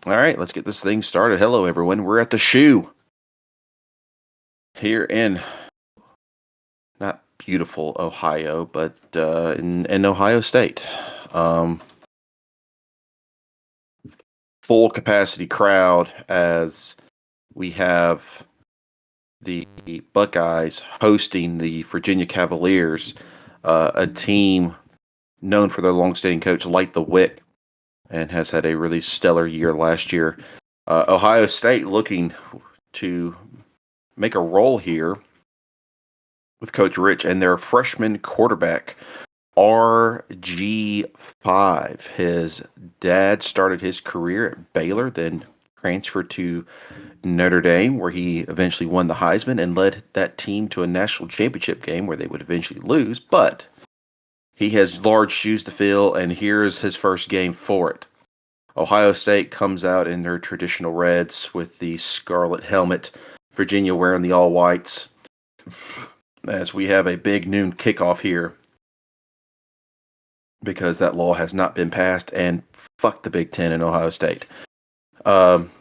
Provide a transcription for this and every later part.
All right, let's get this thing started. Hello, everyone. We're at the shoe here in not beautiful Ohio, but in Ohio State. Um, Full capacity crowd as we have the Buckeyes hosting the Virginia Cavaliers, a team known for their longstanding coach, Light the Wick, and has had a really stellar year last year. Ohio State looking to make a roll here with Coach Rich and their freshman quarterback, RG5. His dad started his career at Baylor, then transferred to Notre Dame, where he eventually won the Heisman and led that team to a national championship game where they would eventually lose. But he has large shoes to fill, and here's his first game for it. Ohio State comes out in their traditional reds with the scarlet helmet, Virginia wearing the all whites, as we have a big noon kickoff here because that law has not been passed, and fuck the Big Ten in Ohio State. Um,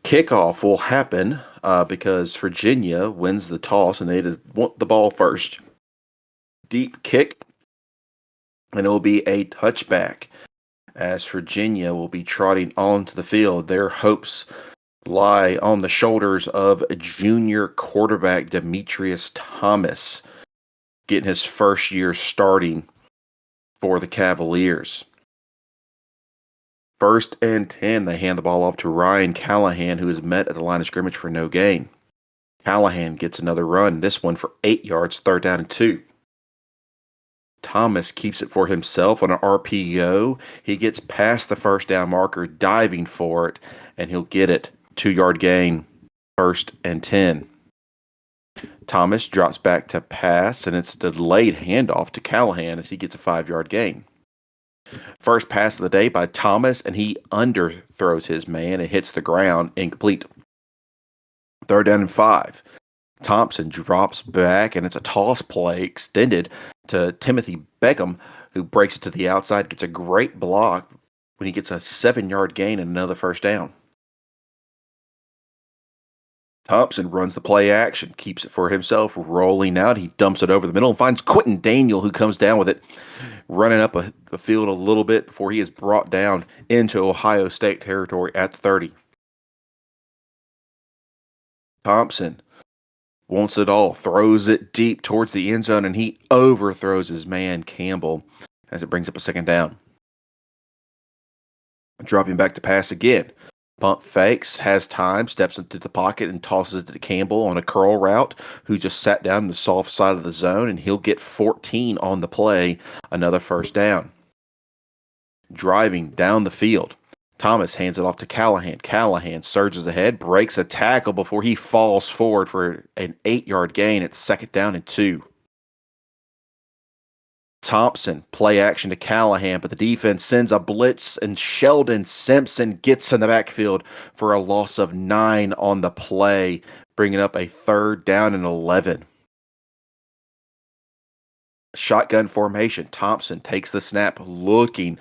Kickoff will happen because Virginia wins the toss and they want the ball first. Deep kick, and it will be a touchback as Virginia will be trotting onto the field. Their hopes lie on the shoulders of junior quarterback Demetrius Thomas, getting his first year starting for the Cavaliers. First and 10, they hand the ball off to Ryan Callahan, who is met at the line of scrimmage for no gain. Callahan gets another run, this one for 8 yards, 3rd down and 2. Thomas keeps it for himself on an RPO. He gets past the first down marker, diving for it, and he'll get it. 2-yard gain, 1st and 10. Thomas drops back to pass, and it's a delayed handoff to Callahan as he gets a 5-yard gain. First pass of the day by Thomas, and he underthrows his man and hits the ground, incomplete. 3rd down and 5. Thompson drops back, and it's a toss play extended to Timothy Beckham, who breaks it to the outside, gets a great block when he gets a 7-yard gain and another first down. Thompson runs the play action, keeps it for himself, rolling out. He dumps it over the middle and finds Quentin Daniel, who comes down with it, running up the field a little bit before he is brought down into Ohio State territory at the 30. Thompson wants it all, throws it deep towards the end zone, and he overthrows his man, Campbell, as it brings up a 2nd down. Dropping back to pass again. Pump fakes, has time, steps into the pocket, and tosses it to Campbell on a curl route, who just sat down the soft side of the zone, and he'll get 14 on the play, another first down. Driving down the field. Thomas hands it off to Callahan. Callahan surges ahead, breaks a tackle before he falls forward for an 8-yard gain. It's 2nd down and 2. Thompson, play action to Callahan, but the defense sends a blitz, and Sheldon Simpson gets in the backfield for a loss of 9 on the play, bringing up a 3rd down and 11. Shotgun formation. Thompson takes the snap, looking.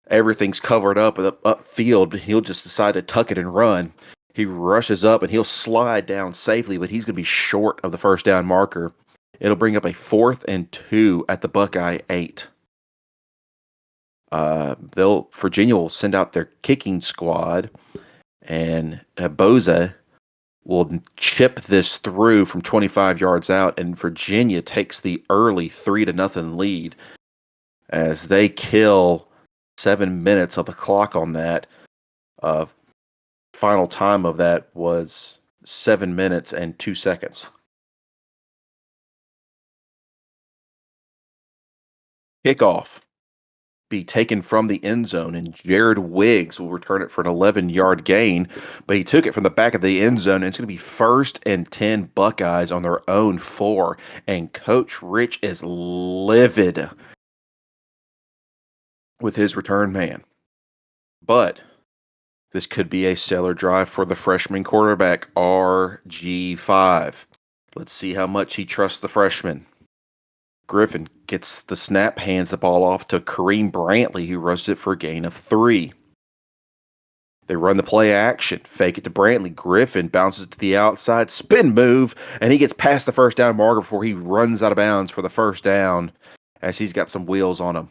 Everything's covered up upfield, but he'll just decide to tuck it and run. He rushes up and he'll slide down safely, but he's going to be short of the first down marker. It'll bring up a 4th and 2 at the Buckeye 8. Virginia will send out their kicking squad, and Boza will chip this through from 25 yards out, and Virginia takes the early 3-0 lead as they kill 7 minutes of the clock on that. Final time of that was 7 minutes and 2 seconds. Kickoff be taken from the end zone, and Jared Wiggs will return it for an 11-yard gain, but he took it from the back of the end zone, and it's going to be 1st and 10 Buckeyes on their own 4, and Coach Rich is livid with his return man. But this could be a stellar drive for the freshman quarterback, RG5. Let's see how much he trusts the freshman. Griffin gets the snap, hands the ball off to Kareem Brantley, who rushes it for a gain of 3. They run the play action, fake it to Brantley. Griffin bounces it to the outside, spin move, and he gets past the first down marker before he runs out of bounds for the first down as he's got some wheels on him.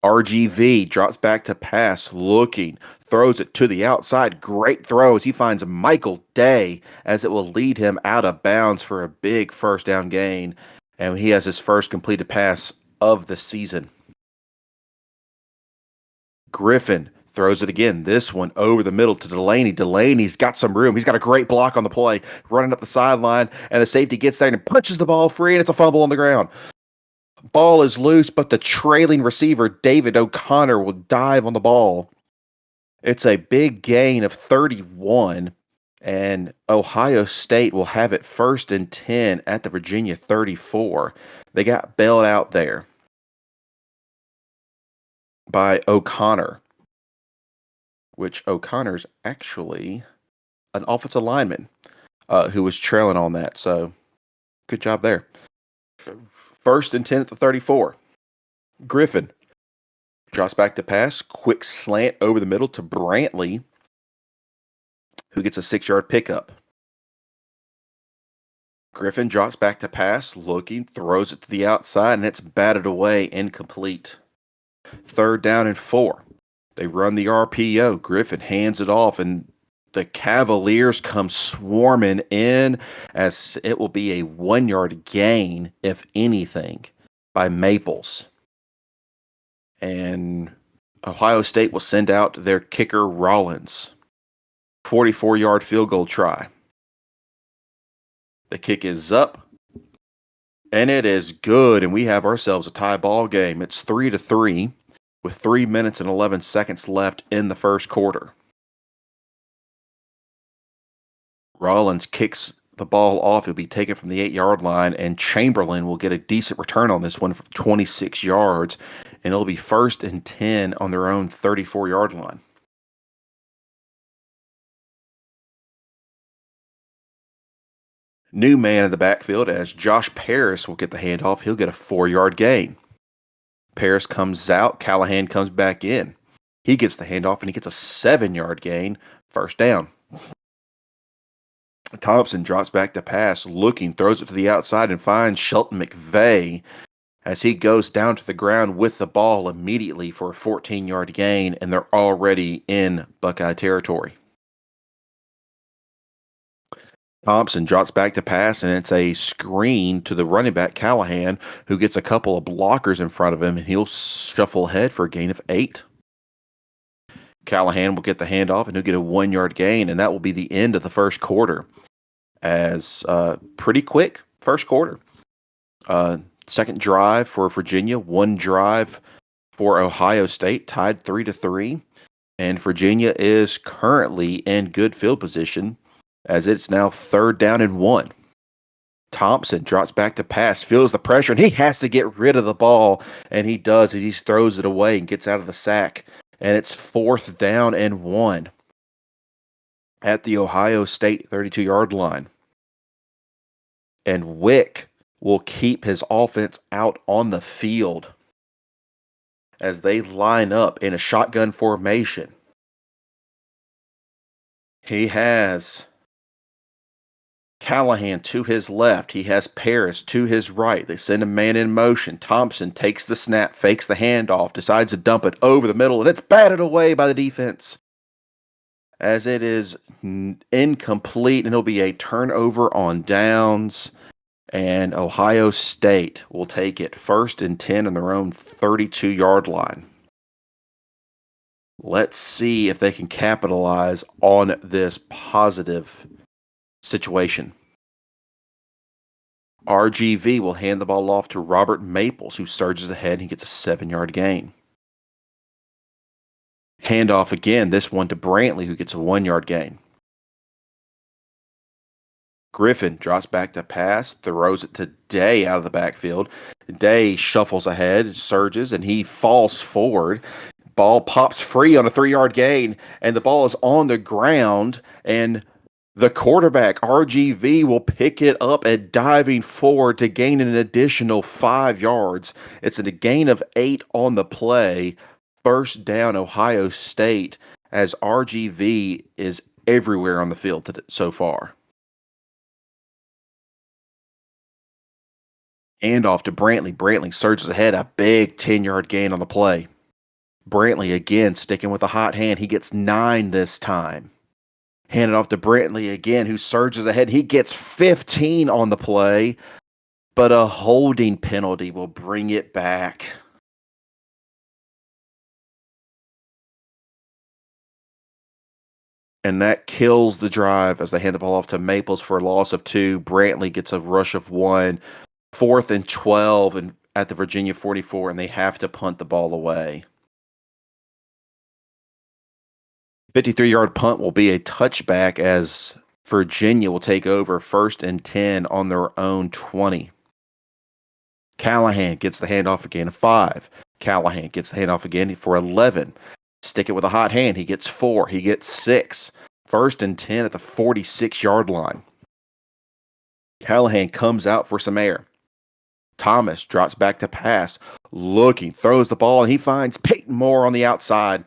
RGV drops back to pass, looking, throws it to the outside. Great throw as he finds Michael Day as it will lead him out of bounds for a big first down gain. And he has his first completed pass of the season. Griffin throws it again. This one over the middle to Delaney. Delaney's got some room. He's got a great block on the play, running up the sideline, and the safety gets there and punches the ball free, and it's a fumble on the ground. Ball is loose, but the trailing receiver, David O'Connor, will dive on the ball. It's a big gain of 31, and Ohio State will have it 1st and 10 at the Virginia 34. They got bailed out there by O'Connor, which O'Connor's actually an offensive lineman who was trailing on that. So good job there. 1st and 10 at the 34. Griffin drops back to pass. Quick slant over the middle to Brantley, who gets a 6-yard pickup. Griffin drops back to pass, looking, throws it to the outside, and it's batted away, incomplete. 3rd down and 4. They run the RPO. Griffin hands it off, and the Cavaliers come swarming in as it will be a 1-yard gain, if anything, by Maples. And Ohio State will send out their kicker, Rollins. 44-yard field goal try. The kick is up, and it is good, and we have ourselves a tie ball game. It's 3-3 with 3 minutes and 11 seconds left in the first quarter. Rollins kicks the ball off. It'll be taken from the 8-yard line, and Chamberlain will get a decent return on this one for 26 yards, and it'll be 1st and 10 on their own 34-yard line. New man in the backfield as Josh Paris will get the handoff. He'll get a 4-yard gain. Paris comes out. Callahan comes back in. He gets the handoff, and he gets a 7-yard gain. 1st down. Thompson drops back to pass, looking, throws it to the outside, and finds Shelton McVay as he goes down to the ground with the ball immediately for a 14-yard gain, and they're already in Buckeye territory. Thompson drops back to pass, and it's a screen to the running back, Callahan, who gets a couple of blockers in front of him, and he'll shuffle ahead for a gain of 8. Callahan will get the handoff, and he'll get a 1-yard gain, and that will be the end of the first quarter. As pretty quick first quarter. Second drive for Virginia, 1 drive for Ohio State, tied 3-3, and Virginia is currently in good field position as it's now 3rd down and 1. Thompson drops back to pass, feels the pressure, and he has to get rid of the ball, and he does as he throws it away and gets out of the sack, and it's 4th down and 1 at the Ohio State 32-yard line. And Wick will keep his offense out on the field as they line up in a shotgun formation. He has Callahan to his left. He has Paris to his right. They send a man in motion. Thompson takes the snap, fakes the handoff, decides to dump it over the middle, and it's batted away by the defense as it is incomplete, and it'll be a turnover on downs, and Ohio State will take it 1st and 10 on their own 32-yard line. Let's see if they can capitalize on this positive situation. RGV will hand the ball off to Robert Maples, who surges ahead and he gets a 7-yard gain. Handoff again, this one to Brantley, who gets a 1-yard gain. Griffin drops back to pass, throws it to Day out of the backfield. Day shuffles ahead, surges, and he falls forward. Ball pops free on a 3-yard gain, and the ball is on the ground, and the quarterback, RGV, will pick it up and diving forward to gain an additional 5 yards. It's a gain of 8 on the play. first down Ohio State as RGV is everywhere on the field so far. Handoff to Brantley. Brantley surges ahead, a big 10-yard gain on the play. Brantley again sticking with a hot hand. He gets 9 this time. Hand it off to Brantley again, who surges ahead. He gets 15 on the play, but a holding penalty will bring it back. And that kills the drive as they hand the ball off to Maples for a loss of 2. Brantley gets a rush of 1. 4th and 12 and at the Virginia 44, and they have to punt the ball away. 53-yard punt will be a touchback as Virginia will take over 1st and 10 on their own 20. Callahan gets the handoff again, 5. Callahan gets the handoff again for 11. Stick it with a hot hand. He gets 4. He gets 6. 1st and 10 at the 46-yard line. Callahan comes out for some air. Thomas drops back to pass, looking, throws the ball, and he finds Peyton Moore on the outside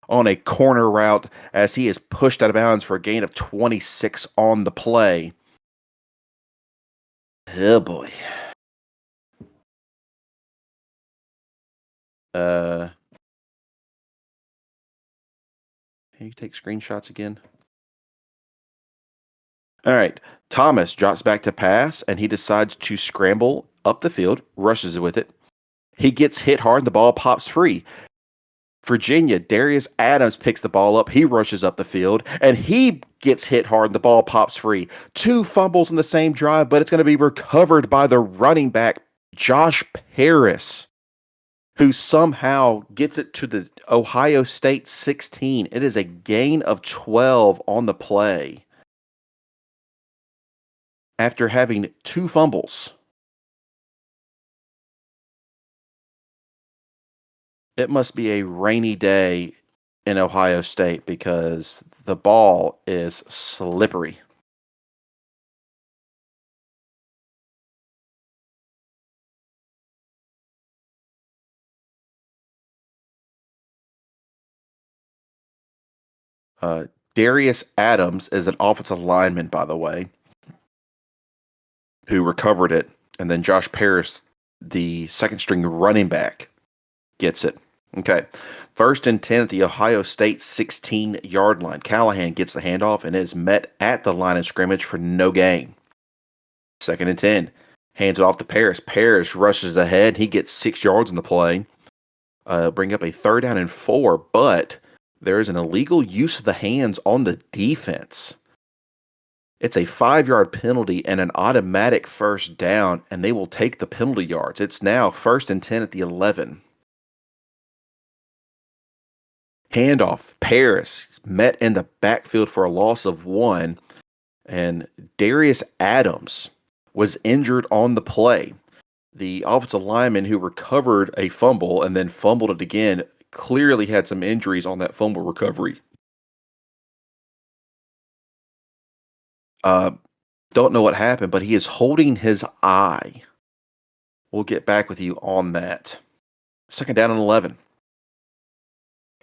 on a corner route as he is pushed out of bounds for a gain of 26 on the play. Oh boy. Can you take screenshots again? All right. Thomas drops back to pass, and he decides to scramble up the field, rushes with it. He gets hit hard, and the ball pops free. Virginia, Darius Adams picks the ball up. He rushes up the field, and he gets hit hard, and the ball pops free. 2 fumbles in the same drive, but it's going to be recovered by the running back, Josh Paris, who somehow gets it to the Ohio State 16. It is a gain of 12 on the play after having 2 fumbles. It must be a rainy day in Ohio State because the ball is slippery. Uh, Darius Adams is an offensive lineman, by the way, who recovered it. And then Josh Paris, the second string running back, gets it. Okay. 1st and 10 at the Ohio State 16-yard line. Callahan gets the handoff and is met at the line of scrimmage for no gain. 2nd and 10. Hands it off to Paris. Paris rushes ahead. He gets 6 yards in the play. Bring up a 3rd down and 4, but there is an illegal use of the hands on the defense. It's a 5-yard penalty and an automatic 1st down, and they will take the penalty yards. It's now 1st and 10 at the 11. Handoff. Paris met in the backfield for a loss of 1, and Darius Adams was injured on the play. The offensive lineman who recovered a fumble and then fumbled it again clearly had some injuries on that fumble recovery. Uh, don't know what happened, but he is holding his eye. We'll get back with you on that. 2nd down and 11.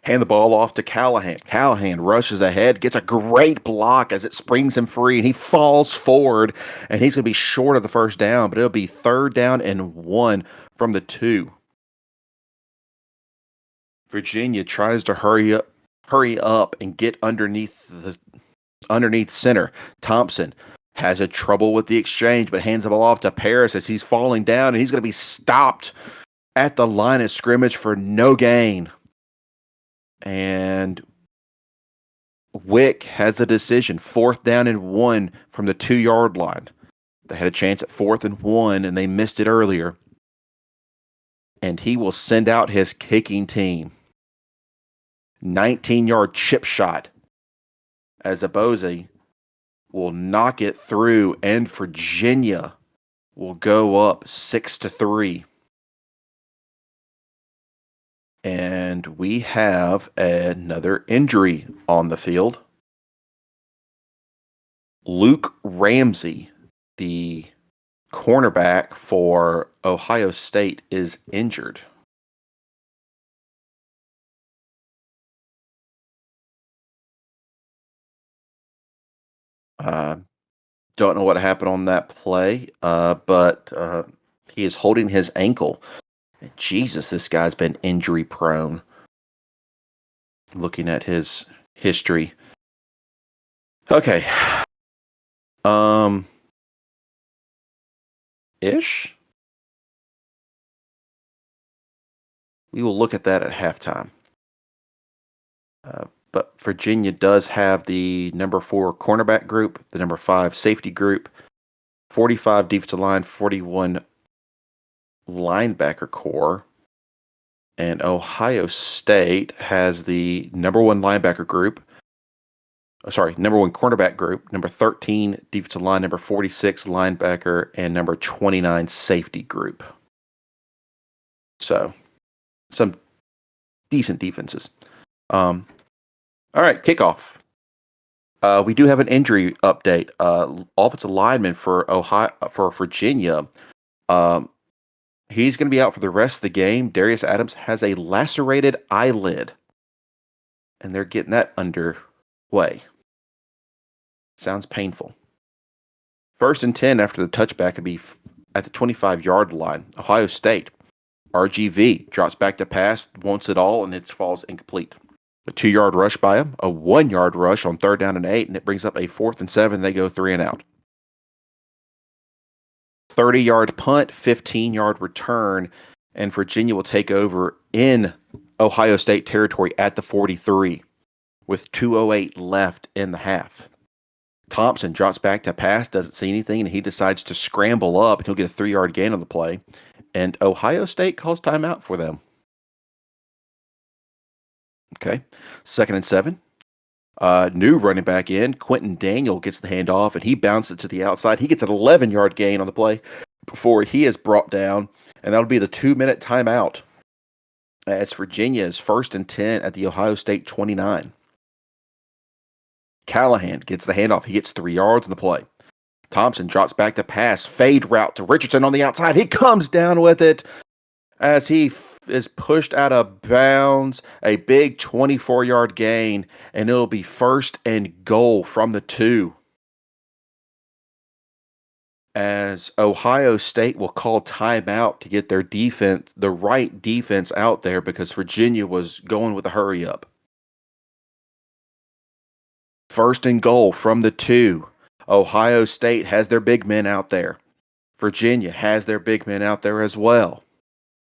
Hand the ball off to Callahan. Callahan rushes ahead, gets a great block as it springs him free, and he falls forward, and he's going to be short of the 1st down, but it'll be 3rd down and 1 from the 2. Virginia tries to hurry up and get underneath center. Thompson has a trouble with the exchange, but hands the ball off to Paris as he's falling down, and he's going to be stopped at the line of scrimmage for no gain. And Wick has a decision. 4th down and 1 from the 2-yard line. They had a chance at 4th and 1, and they missed it earlier. And he will send out his kicking team. 19-yard chip shot as Abose will knock it through, and Virginia will go up 6-3. And we have another injury on the field. Luke Ramsey, the cornerback for Ohio State, is injured. Uh, don't know what happened on that play, but he is holding his ankle. Jesus, this guy's been injury prone. Looking at his history. Okay. Um, ish. We will look at that at halftime. But Virginia does have the number 4 cornerback group, the number 5 safety group, 45 defensive line, 41 linebacker core. And Ohio State has the number 1 linebacker group. Number 1 cornerback group, number 13 defensive line, number 46 linebacker, and number 29 safety group. So, some decent defenses. All right, kickoff. We do have an injury update. Offensive lineman for Virginia. Um, he's going to be out for the rest of the game. Darius Adams has a lacerated eyelid, and they're getting that underway. Sounds painful. 1st and 10 after the touchback could be at the 25-yard line. Ohio State. RGV drops back to pass, wants it all, and it falls incomplete. A 2-yard rush by him, a 1-yard rush on 3rd down and 8, and it brings up a 4th and 7. They go 3 and out. 30-yard punt, 15-yard return, and Virginia will take over in Ohio State territory at the 43 with 2:08 left in the half. Thompson drops back to pass, doesn't see anything, and he decides to scramble up, and he'll get a 3-yard gain on the play. And Ohio State calls timeout for them. Okay. 2nd and 7. New running back in. Quentin Daniel gets the handoff, and he bounces it to the outside. He gets an 11-yard gain on the play before he is brought down, and that'll be the 2-minute timeout. As Virginia is 1st and 10 at the Ohio State 29. Callahan gets the handoff. He gets 3 yards on the play. Thompson drops back to pass. Fade route to Richardson on the outside. He comes down with it as he is pushed out of bounds. A big 24-yard gain, and it'll be 1st and goal from the 2. As Ohio State will call timeout to get their defense, the right defense out there, because Virginia was going with a hurry up. 1st and goal from the 2. Ohio State has their big men out there. Virginia has their big men out there as well.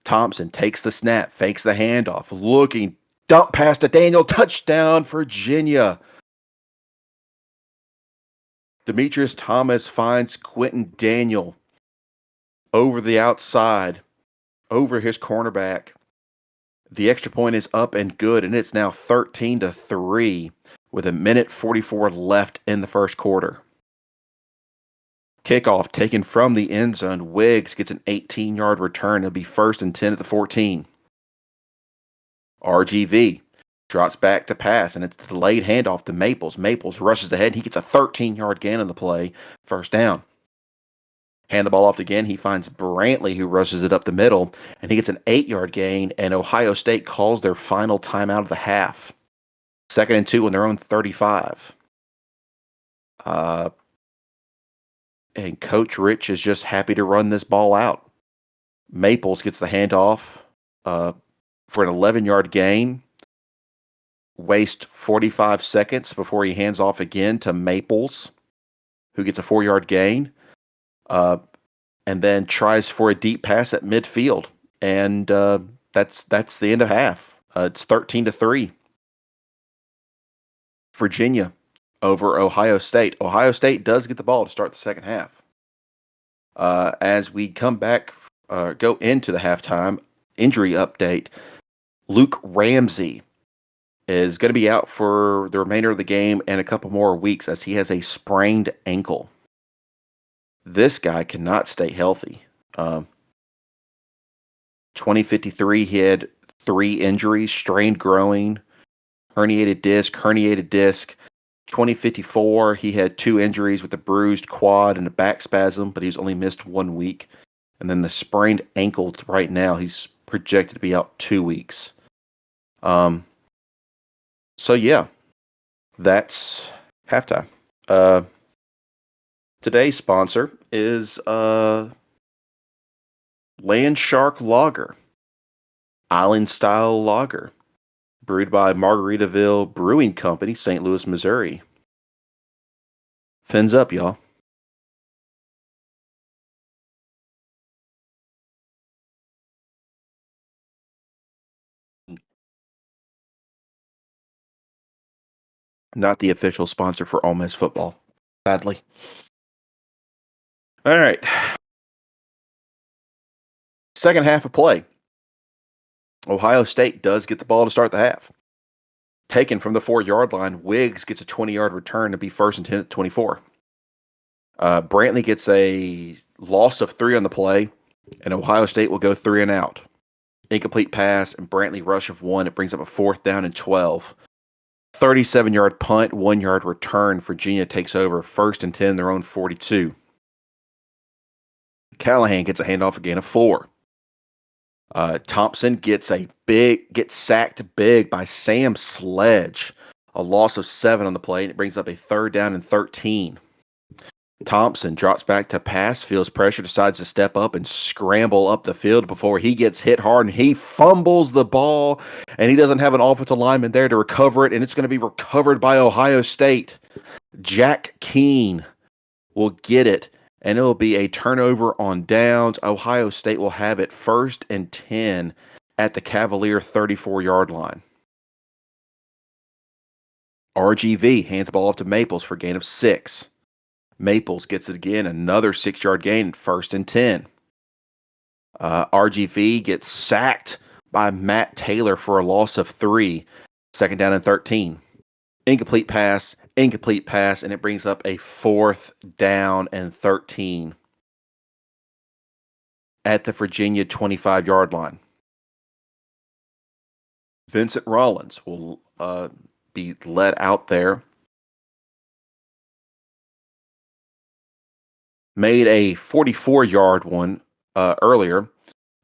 Thompson takes the snap, fakes the handoff, looking, dump pass to Daniel, touchdown, Virginia. Demetrius Thomas finds Quentin Daniel over the outside, over his cornerback. The extra point is up and good, and it's now 13-3 with 1:44 left in the 1st quarter. Kickoff taken from the end zone. Wiggs gets an 18-yard return. It'll be 1st and 10 at the 14. RGV drops back to pass, and it's a delayed handoff to Maples. Maples rushes ahead. He gets a 13-yard gain on the play. 1st down. Hand the ball off again. He finds Brantley, who rushes it up the middle, and he gets an 8-yard gain, and Ohio State calls their final timeout of the half. 2nd and 2 on their own 35. And Coach Rich is just happy to run this ball out. Maples gets the handoff for an 11-yard gain. Waste 45 seconds before he hands off again to Maples, who gets a 4-yard gain. And then tries for a deep pass at midfield. And that's the end of half. It's 13-3. Virginia over Ohio State. Ohio State does get the ball to start the 2nd half. As we come back, go into the halftime injury update, Luke Ramsey is going to be out for the remainder of the game and a couple more weeks as he has a sprained ankle. This guy cannot stay healthy. 2053, he had 3 injuries: strained groin, herniated disc. 2054, he had 2 injuries with a bruised quad and a back spasm, but he's only missed 1 week. And then the sprained ankle right now, he's projected to be out 2 weeks. So yeah, that's halftime. Today's sponsor is Land Shark Lager, Island Style Lager, brewed by Margaritaville Brewing Company, St. Louis, Missouri. Fins up, y'all. Not the official sponsor for Ole Miss football, sadly. All right. Second half of play. Ohio State does get the ball to start the half. Taken from the 4-yard line, Wiggs gets a 20-yard return to be first and 10 at 24. Brantley gets a loss of 3 on the play, and Ohio State will go 3 and out. Incomplete pass, and Brantley rush of 1. It brings up a 4th down and 12. 37-yard punt, 1-yard return. Virginia takes over first and 10, their own 42. Callahan gets a handoff again of 4. Thompson gets sacked big by Sam Sledge. A loss of 7 on the play, and it brings up a 3rd down and 13. Thompson drops back to pass, feels pressure, decides to step up and scramble up the field before he gets hit hard, and he fumbles the ball, and he doesn't have an offensive lineman there to recover it, and it's going to be recovered by Ohio State. Jack Keene will get it, and it'll be a turnover on downs. Ohio State will have it first and 10 at the Cavalier 34-yard line. RGV hands the ball off to Maples for a gain of 6. Maples gets it again, another 6-yard gain, first and 10. RGV gets sacked by Matt Taylor for a loss of 3, 2nd down and 13. Incomplete pass, and it brings up a 4th down and 13 at the Virginia 25-yard line. Vincent Rollins will be let out there. Made a 44-yard one earlier.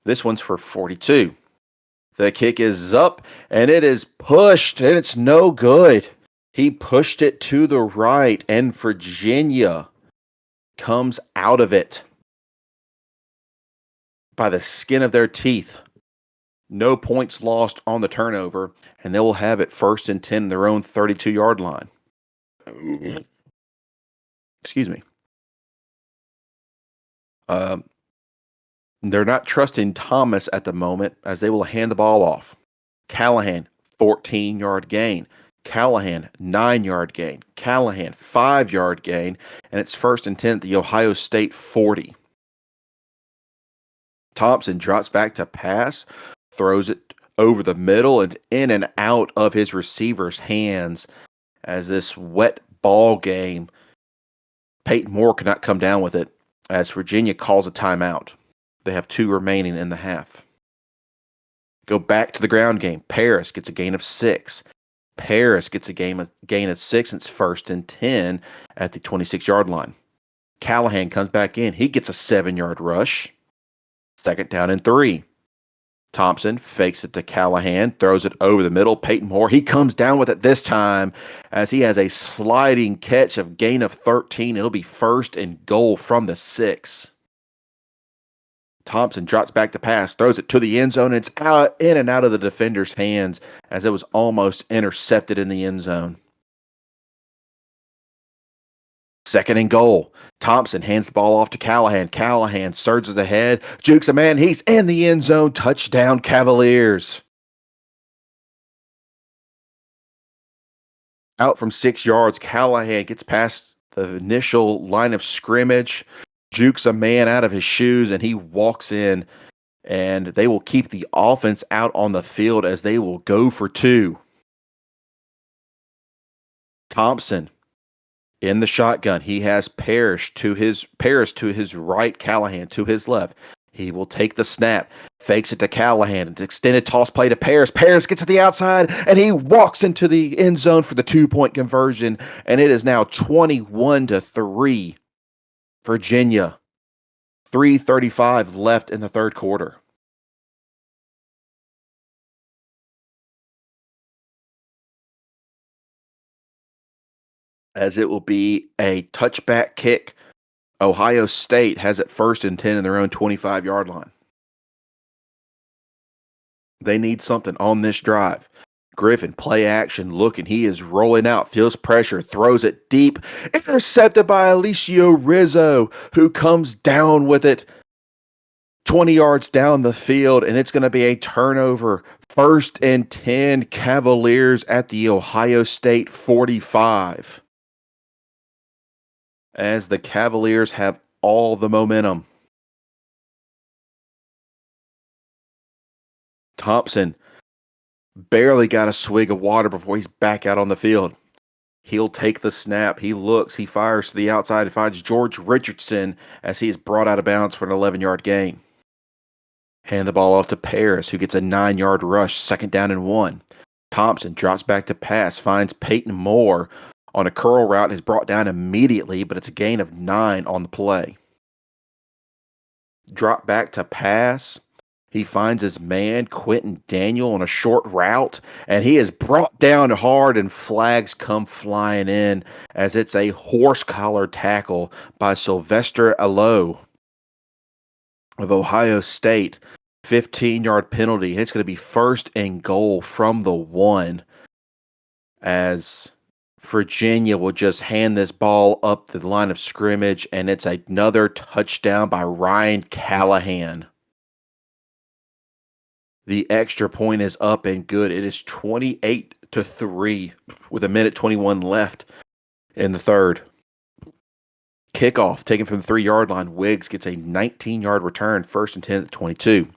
This one's for 42. The kick is up, and it is pushed, and it's no good. He pushed it to the right, and Virginia comes out of it by the skin of their teeth. No points lost on the turnover, and they will have it first and 10 their own 32-yard line. Excuse me. They're not trusting Thomas at the moment as they will hand the ball off. Callahan, 14-yard gain. Callahan, 9-yard gain. Callahan, 5-yard gain. And it's first and 10 at the Ohio State 40. Thompson drops back to pass, throws it over the middle and in and out of his receiver's hands as this wet ball game. Peyton Moore could not come down with it as Virginia calls a timeout. They have 2 remaining in the half. Go back to the ground game. Paris gets a gain of 6. Paris gets a gain of 6, and it's first and 10 at the 26-yard line. Callahan comes back in. He gets a 7-yard rush. 2nd down and 3. Thompson fakes it to Callahan, throws it over the middle. Peyton Moore, he comes down with it this time as he has a sliding catch of gain of 13. It'll be first and goal from the 6. Thompson drops back to pass, throws it to the end zone. It's out in and out of the defender's hands as it was almost intercepted in the end zone. 2nd and goal. Thompson hands the ball off to Callahan. Callahan surges ahead, jukes a man. He's in the end zone. Touchdown, Cavaliers. Out from 6 yards, Callahan gets past the initial line of scrimmage, jukes a man out of his shoes, and he walks in. And they will keep the offense out on the field as they will go for 2. Thompson in the shotgun. He has Parrish to his right, Callahan to his left. He will take the snap, fakes it to Callahan, an extended toss play to Paris. Paris gets to the outside, and he walks into the end zone for the 2-point conversion, and it is now 21-3. Virginia. 3:35 left in the third quarter. As it will be a touchback kick Ohio State has it 1st and 10 in their own 25-yard line. They need something on this drive. Griffin, play action, looking. He is rolling out, feels pressure, throws it deep. Intercepted by Alicio Rizzo, who comes down with it 20 yards down the field, and it's going to be a turnover. 1st and 10, Cavaliers at the Ohio State 45. As the Cavaliers have all the momentum. Thompson barely got a swig of water before he's back out on the field. He'll take the snap. He looks. He fires to the outside and finds George Richardson as he is brought out of bounds for an 11-yard gain. Hand the ball off to Paris, who gets a 9-yard rush, 2nd down and 1. Thompson drops back to pass, finds Peyton Moore on a curl route and is brought down immediately, but it's a gain of 9 on the play. Drop back to pass. He finds his man, Quentin Daniel, on a short route, and he is brought down hard, and flags come flying in as it's a horse collar tackle by Sylvester Allo of Ohio State. 15-yard penalty. It's going to be 1st and goal from the 1 as Virginia will just hand this ball up the line of scrimmage, and it's another touchdown by Ryan Callahan. The extra point is up and good. It is 28-3 with 1:21 left in the third. Kickoff taken from the 3-yard line. Wiggs gets a 19-yard return, 1st and 10 at the 22.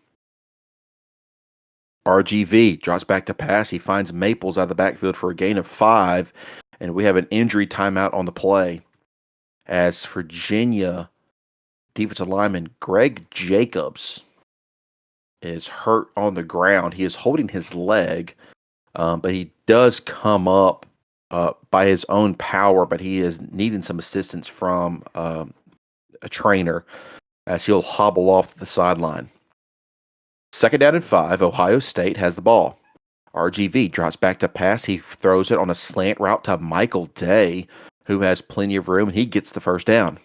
RGV drops back to pass. He finds Maples out of the backfield for a gain of 5, and we have an injury timeout on the play as Virginia defensive lineman Greg Jacobs is hurt on the ground. He is holding his leg, but he does come up by his own power, but he is needing some assistance from a trainer as he'll hobble off the sideline. 2nd down and 5, Ohio State has the ball. RGV drops back to pass. He throws it on a slant route to Michael Day, who has plenty of room, and he gets the 1st down.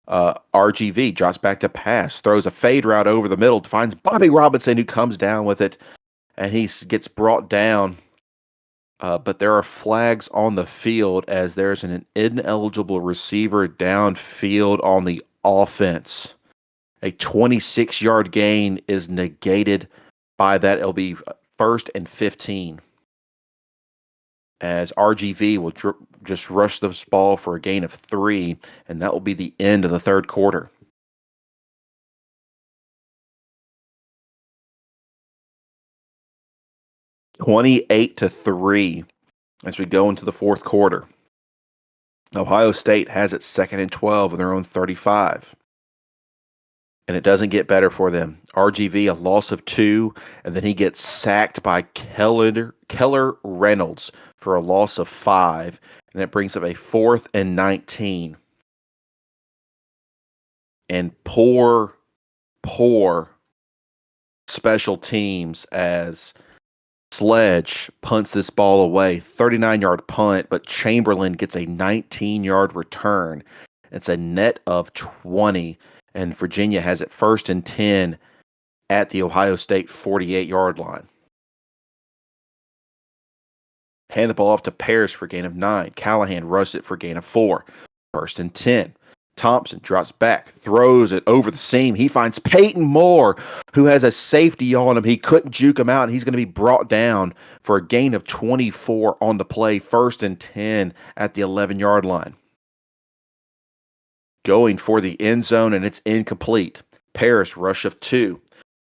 RGV drops back to pass, throws a fade route over the middle, finds Bobby Robinson, who comes down with it, and he gets brought down. But there are flags on the field as there's an ineligible receiver downfield on the offense. A 26-yard gain is negated by that. It'll be 1st and 15. As RGV will just rush this ball for a gain of 3, and that will be the end of the third quarter. (28-3) as we go into the fourth quarter. Ohio State has it 2nd and 12 in their own 35. And it doesn't get better for them. RGV, a loss of 2, and then he gets sacked by Keller Reynolds for a loss of 5, and it brings up a 4th and 19. And poor special teams as Sledge punts this ball away. 39-yard punt, but Chamberlain gets a 19-yard return. It's a net of 20. And Virginia has it 1st and 10 at the Ohio State 48-yard line. Hand the ball off to Paris for a gain of 9. Callahan rushes it for a gain of 4. 1st and 10. Thompson drops back, throws it over the seam. He finds Peyton Moore, who has a safety on him. He couldn't juke him out, and he's going to be brought down for a gain of 24 on the play. 1st and 10 at the 11-yard line. Going for the end zone, and it's incomplete. Paris, rush of 2.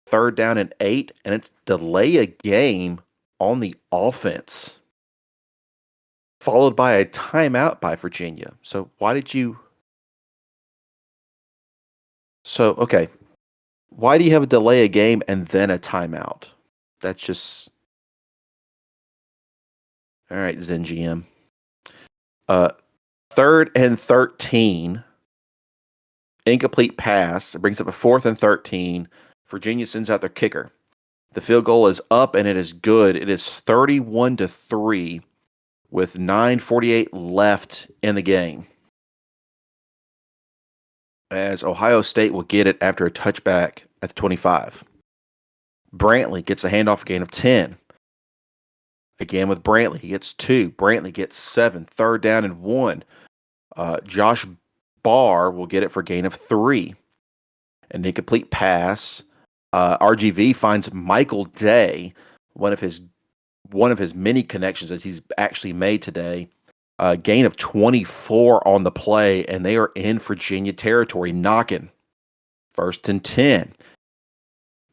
3rd down and 8, and it's delay a game on the offense, followed by a timeout by Virginia. So why do you have a delay a game and then a timeout? That's just... All right, Zen GM. 3rd and 13. Incomplete pass. It brings up a 4th and 13. Virginia sends out their kicker. The field goal is up, and it is good. It is 31-3 with 9:48 left in the game. as Ohio State will get it after a touchback at the 25. Brantley gets a handoff gain of 10. Again with Brantley, he gets 2. Brantley gets 7. Third down and 1. Josh Barr will get it for a gain of 3. An incomplete pass. RGV finds Michael Day, one of his many connections that he's actually made today. Gain of 24 on the play, and they are in Virginia territory, knocking. First and 10.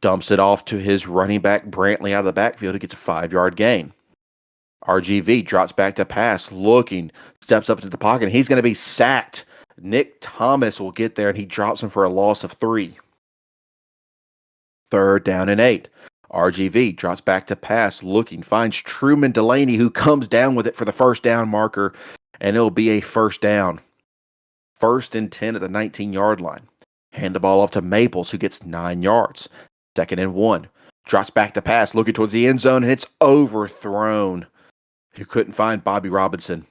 Dumps it off to his running back, Brantley, out of the backfield, who gets a 5-yard gain. RGV drops back to pass, looking, steps up into the pocket, and he's going to be sacked. Nick Thomas will get there, and he drops him for a loss of 3. Third down and 8. RGV drops back to pass, looking, finds Truman Delaney, who comes down with it for the first down marker, and it'll be a first down. First and 10 at the 19-yard line. Hand the ball off to Maples, who gets 9 yards. Second and 1. Drops back to pass, looking towards the end zone, and it's overthrown. You couldn't find Bobby Robinson.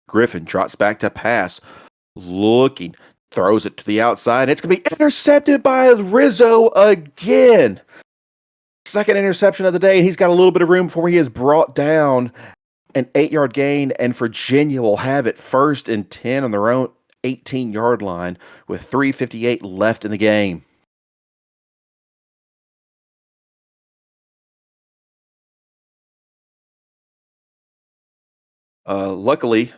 Griffin drops back to pass, looking, throws it to the outside. It's going to be intercepted by Rizzo again. Second interception of the day, and he's got a little bit of room before he is brought down. An 8-yard gain, and Virginia will have it first and 10 on their own 18-yard line with 3:58 left in the game. Luckily,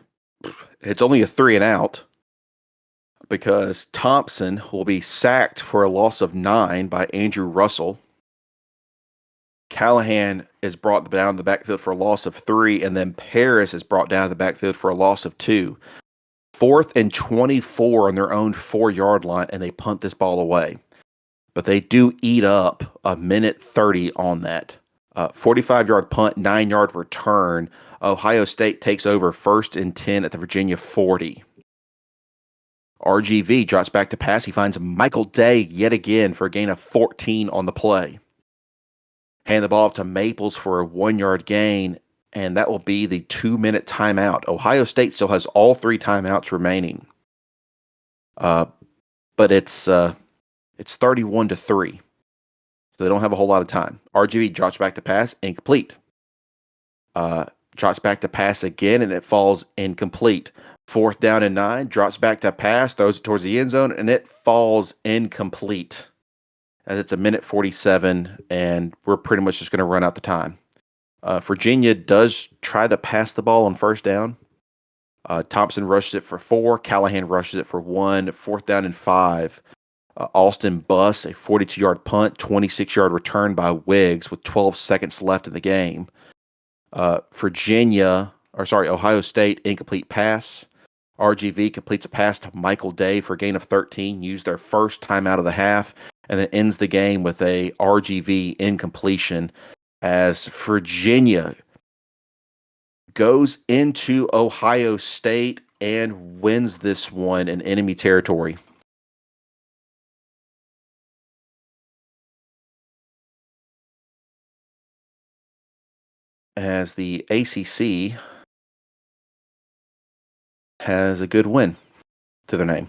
it's only a 3 and out because Thompson will be sacked for a loss of 9 by Andrew Russell. Callahan is brought down the backfield for a loss of 3, and then Paris is brought down to the backfield for a loss of 2. Fourth and 24 on their own 4-yard line, and they punt this ball away. But they do eat up a minute 30 on that. 45-yard punt, 9-yard return. Ohio State takes over first and 10 at the Virginia 40. RGV drops back to pass. He finds Michael Day yet again for a gain of 14 on the play. Hand the ball off to Maples for a 1-yard gain, and that will be the 2-minute timeout. Ohio State still has all 3 timeouts remaining. But it's 31-3. So they don't have a whole lot of time. RGV drops back to pass, incomplete. Drops back to pass again, and it falls incomplete. Fourth down and 9, drops back to pass, throws it towards the end zone, and it falls incomplete. As it's a minute 47, and we're pretty much just going to run out the time. Virginia does try to pass the ball on first down. Thompson rushes it for 4. Callahan rushes it for 1. Fourth down and 5. Austin busts a 42-yard punt, 26-yard return by Wiggs with 12 seconds left in the game. Ohio State, incomplete pass. RGV completes a pass to Michael Day for a gain of 13, used their first timeout of the half, and then ends the game with a RGV incompletion as Virginia goes into Ohio State and wins this one in enemy territory. As the ACC has a good win to their name.